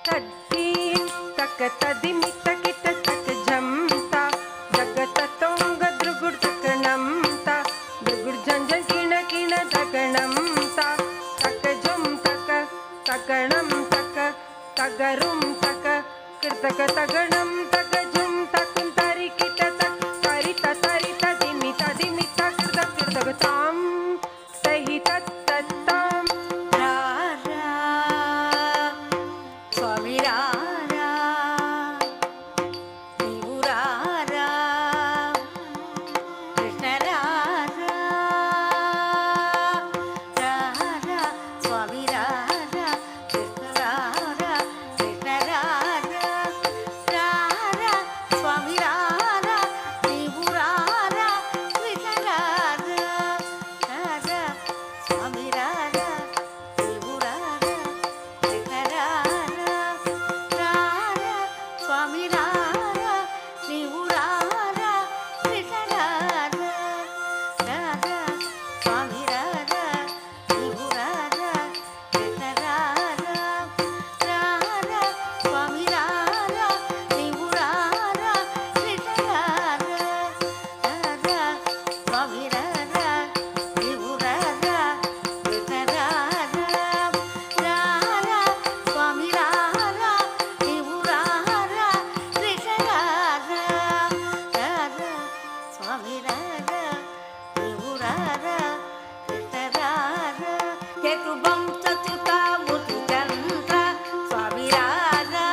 तद्धीं तक तदिमि तकिट तक झमता जगत तोंग द्रुगुड तकणमता द्रुगुड झंझन किण किण तकणमता तक झुम तक तकणम तक तगरुम तक कृतक तगणम तक झुम तक तरिकिट तक तरित तरित दिमि तदिमि तक कृतक ताम तहि तत्तताम रा रा स्वामी रा रा నీవు రా రా కృష్ణ రా రా రా రా స్వామి రా రా కృష్ణ రా రా కృష్ణ రా రా రా రా స్వామి రా రా నీవు రా రా కృష్ణ రా రా రా రా స్వామి రా రా నీవు రా రా కృష్ణ రా రా రా రా స్వామి రా రా నీవు రా రా కృష్ణ రా రా రా రా స్వామి రా రా నీవు రా రా కృష్ణ రా రా రా రా స్వామి రా రా నీవు రా రా కృష్ణ రా రా రా రా స్వామి రా రా నీవు రా రా కృష్ణ రా రా రా రా స్వామి రా రా నీవు రా రా కృష్ణ రా రా రా రా స్వామి రా రా నీవు రా రా కృష్ణ రా రా కేతుబం చతుతాముతి చంద్ర స్వామి రా రా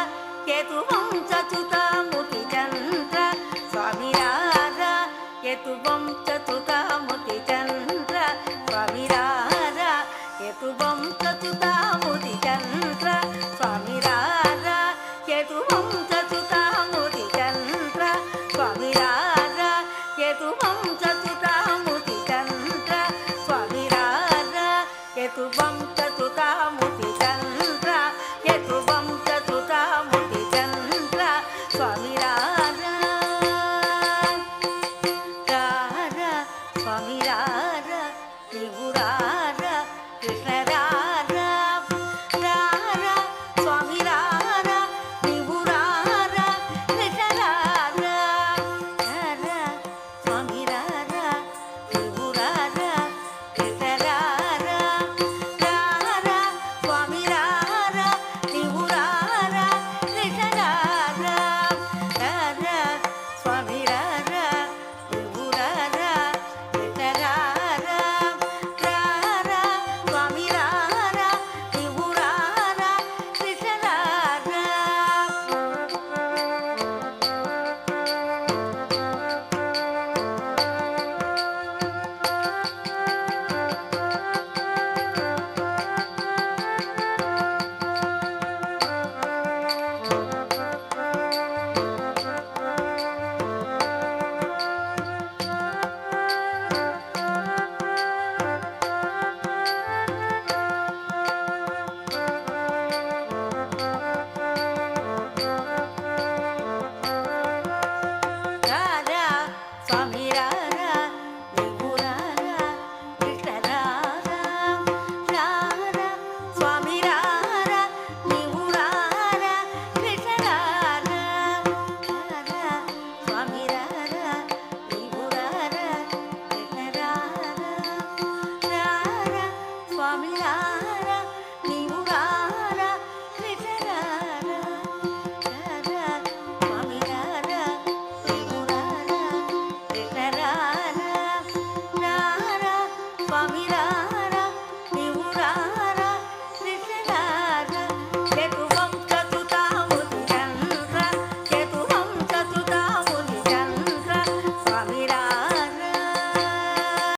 కేతుబం చతుతాముతి చంద్ర స్వామి రా రా కేతుబం చతుతాముతి చంద్ర స్వామి రా రా కేతుబం చతుతాముతి చంద్ర స్వామి